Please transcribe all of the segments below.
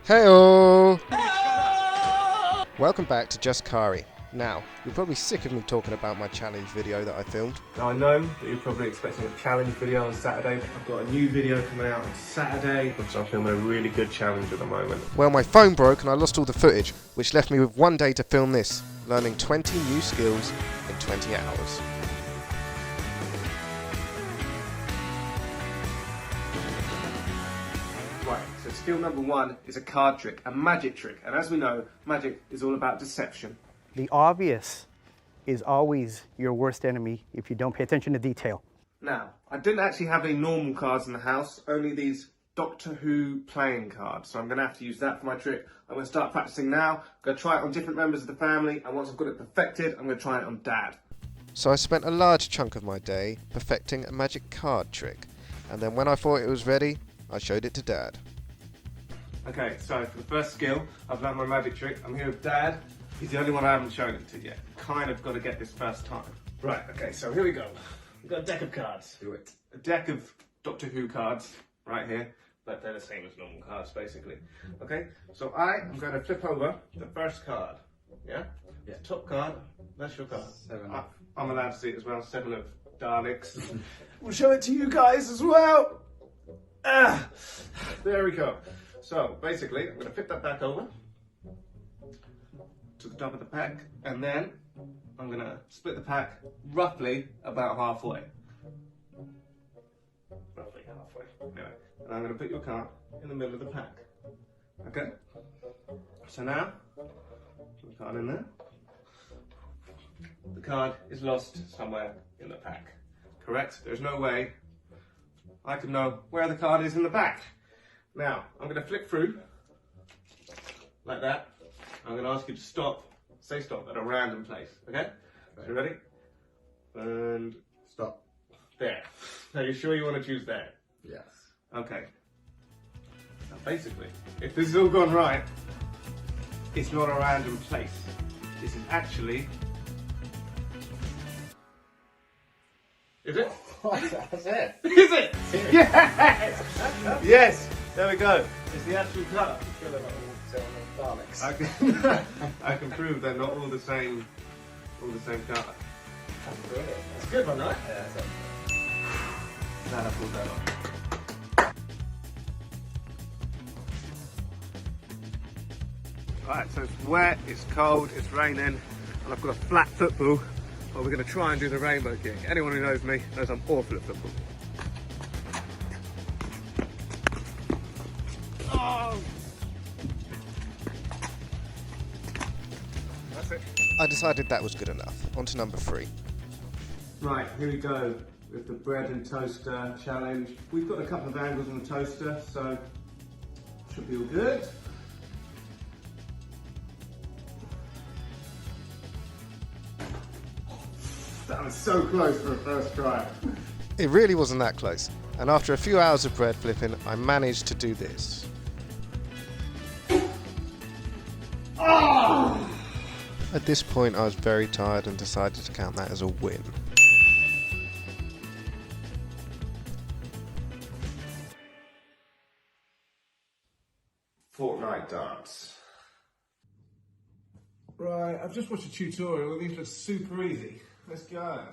Heyo! Welcome back to JustKhari. Now, you're probably sick of me talking about my challenge video that I filmed. Now I know that you're probably expecting a challenge video on Saturday. I've got a new video coming out on Saturday, which I'm filming a really good challenge at the moment. Well, my phone broke and I lost all the footage, which left me with one day to film this, learning 20 new skills in 20 hours. Right, so skill number one is a card trick, a magic trick. And as we know, magic is all about deception. The obvious is always your worst enemy if you don't pay attention to detail. Now, I didn't actually have any normal cards in the house, only these Doctor Who playing cards. So I'm going to have to use that for my trick. I'm going to start practicing now. I'm going to try it on different members of the family, and once I've got it perfected, I'm going to try it on Dad. So I spent a large chunk of my day perfecting a magic card trick, and then when I thought it was ready, I showed it to Dad. Okay, so for the first skill, I've learned my magic trick. I'm here with Dad. He's the only one I haven't shown it to yet. Kind of got to get this first time. Right, okay, so here we go. We've got a deck of cards. Do it. A deck of Doctor Who cards, right here. But they're the same as normal cards, basically. Okay, so I am going to flip over the first card. Yeah? Yeah. Top card, that's your card. I'm allowed to see it as well. 7 of Daleks. We'll show it to you guys as well. There we go. So, basically, I'm going to flip that back over to the top of the pack, and then I'm going to split the pack roughly about halfway. Roughly halfway. Anyway, and I'm going to put your card in the middle of the pack. Okay? So now, put the card in there. The card is lost somewhere in the pack. Correct? There's no way I can know where the card is in the pack. Now, I'm going to flip through like that. I'm going to ask you to stop, say stop at a random place, okay? You ready? And stop. There. Are you sure you want to choose there? Yes. Okay. Now basically, if this has all gone right, it's not a random place. This is actually... Is it? That's it. Is it? Yes! Yes! There we go. It's the actual colour. I can prove they're not all the same colour. It's a good one, right? Yeah, that's it. Glad I pulled that off. Right, so it's wet, it's cold, it's raining, and I've got a flat football, but we're going to try and do the rainbow kick. Anyone who knows me knows I'm awful at football. Oh! That's it. I decided that was good enough. On to number 3. Right, here we go with the bread and toaster challenge. We've got a couple of angles on the toaster, so should be all good. That was so close for a first try. It really wasn't that close, and after a few hours of bread flipping, I managed to do this. Oh! At this point, I was very tired and decided to count that as a win. Fortnite dance. Right, I've just watched a tutorial. These look super easy. Let's go.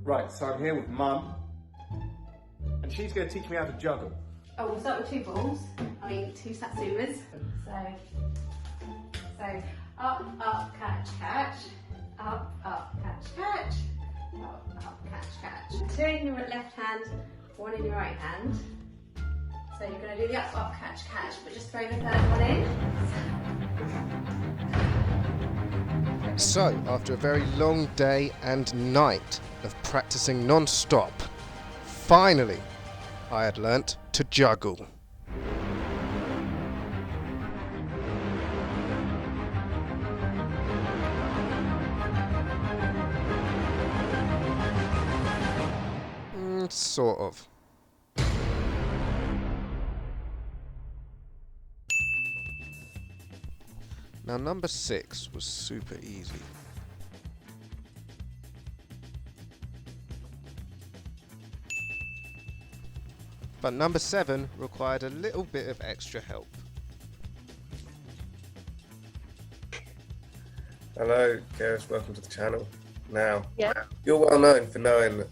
Right, so I'm here with Mum, and she's going to teach me how to juggle. Oh, we'll start with 2 balls. I mean, 2 satsumas. So up, catch, catch. Up, catch, catch. Up, catch, catch. 2 in your left hand, 1 in your right hand. So you're going to do the up, catch, catch, but just throw the 3rd one in. So, after a very long day and night of practicing non-stop, finally, I had learnt to juggle. Sort of. Now number 6 was super easy. But number 7 required a little bit of extra help. Hello, Gareth, welcome to the channel. Now, you're well known for knowing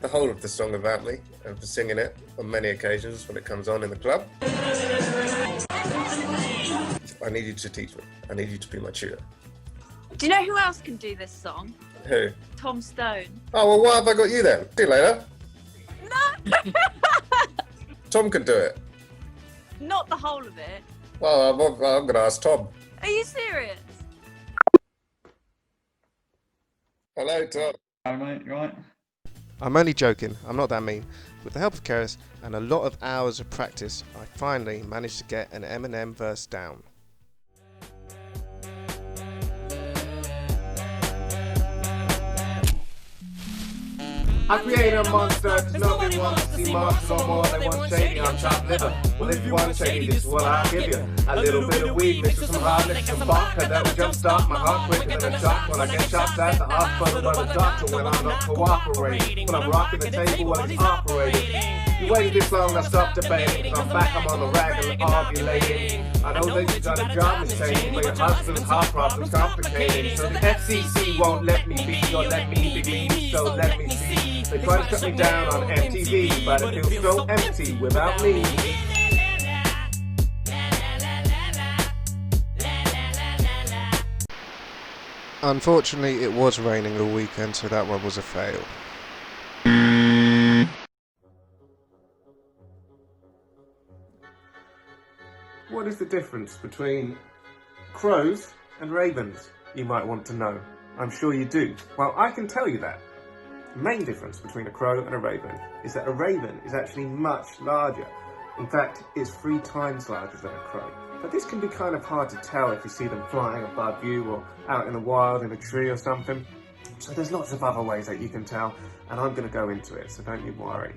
the whole of the song About Me and for singing it on many occasions when it comes on in the club. I need you to teach me. I need you to be my tutor. Do you know who else can do this song? Who? Tom Stone. Oh, well, why have I got you then? See you later. No! Tom can do it. Not the whole of it. Well, I'm going to ask Tom. Are you serious? Hello, Tom. Hi mate, you right? I'm only joking, I'm not that mean. With the help of Keris and a lot of hours of practice, I finally managed to get an Eminem verse down. I create a monster, cause nobody wants to see monsters or more. They want shady on chopped liver. Well, if you want shady, this is what I'll give you. A little bit of weed mixed with some hard liquor, some vodka that will jumpstart my heart quicker than a shock. When I get shocked at the hospital by the doctor, when I'm not cooperating, when I'm rocking the table while it's operating. You waited this long, I stopped debating. I'm back, I'm on the rag and ovulating. I know that you got a job mistake, but your husband's heart problem's complicated. So the FCC won't let me be or let me be, so let me see. They try to shut me down on MTV, but it feels so empty without me. Unfortunately, it was raining all weekend, so that one was a fail. What is the difference between crows and ravens, you might want to know? I'm sure you do. Well, I can tell you that. The main difference between a crow and a raven is that a raven is actually much larger. In fact, it's 3 times larger than a crow. But this can be kind of hard to tell if you see them flying above you or out in the wild in a tree or something. So there's lots of other ways that you can tell, and I'm going to go into it, so don't you worry.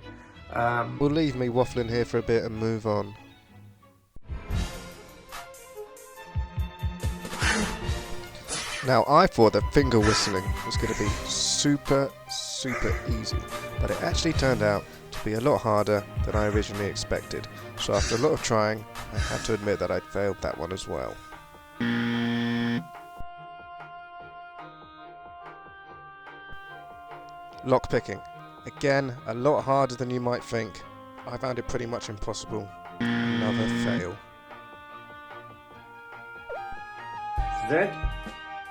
We'll leave me waffling here for a bit and move on. Now, I thought that finger whistling was going to be super easy, but it actually turned out to be a lot harder than I originally expected. So after a lot of trying, I had to admit that I'd failed that one as well. Lockpicking. Again, a lot harder than you might think. I found it pretty much impossible. Another fail. Z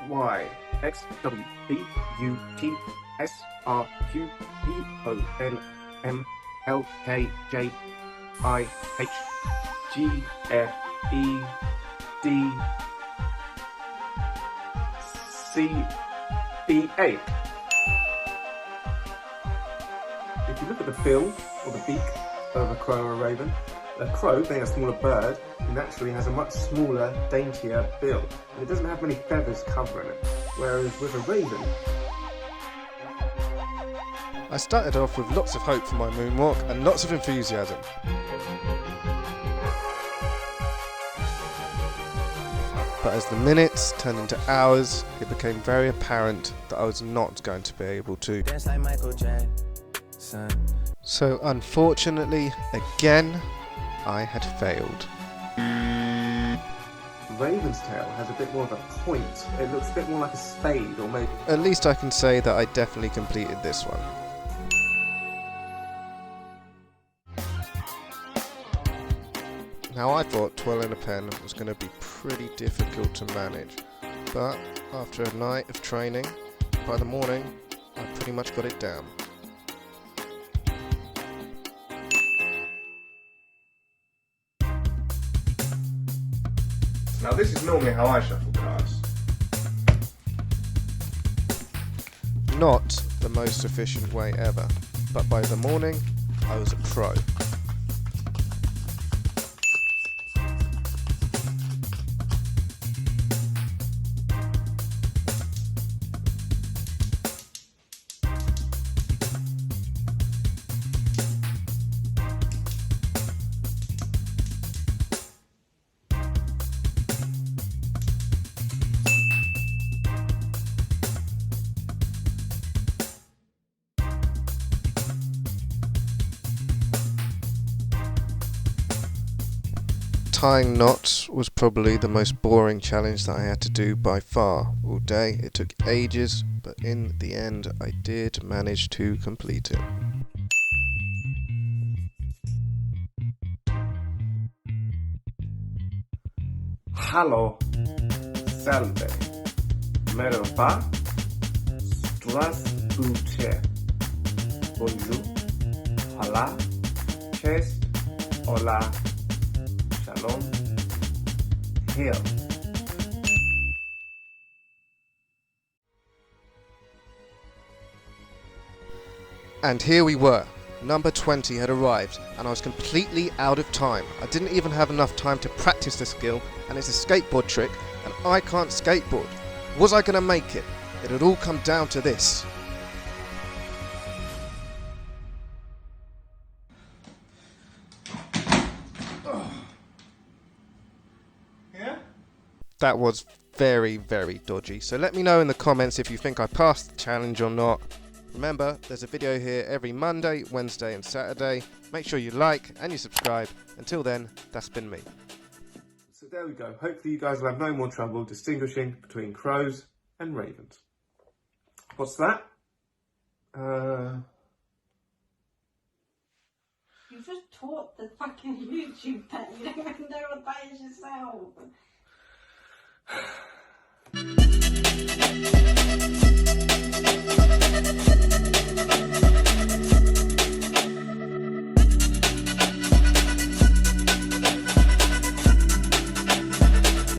Y X W B U T S R Q P O N M L K J I H G F E D C B A. If you look at the bill or the beak of a crow or a raven, a crow, being a smaller bird, naturally has a much smaller, daintier bill, and it doesn't have many feathers covering it, whereas with a raven... I started off with lots of hope for my moonwalk and lots of enthusiasm. But as the minutes turned into hours, it became very apparent that I was not going to be able to. Dance like Michael Jackson. So unfortunately, again, I had failed. Raven's tail has a bit more of a point. It looks a bit more like a spade, or maybe... At least I can say that I definitely completed this one. Now I thought twirling a pen was going to be pretty difficult to manage, but after a night of training, by the morning, I pretty much got it down. Now this is normally how I shuffle cards. Not the most efficient way ever, but by the morning, I was a pro. tying knots was probably the most boring challenge that I had to do by far all day. It took ages, but in the end I did manage to complete it. Halo, salve, merhaba, здравствуйте, bonjour, hola, cześć, hola, shalom, hail. And here we were. Number 20 had arrived, and I was completely out of time. I didn't even have enough time to practice the skill, and it's a skateboard trick, and I can't skateboard. Was I going to make it? It had all come down to this. Yeah? That was very, very dodgy. So let me know in the comments if you think I passed the challenge or not. Remember, there's a video here every Monday, Wednesday and Saturday. Make sure you like and you subscribe. Until then, that's been me. So there we go. Hopefully you guys will have no more trouble distinguishing between crows and ravens. What's that? You just taught the fucking YouTube that you don't even know what that is yourself.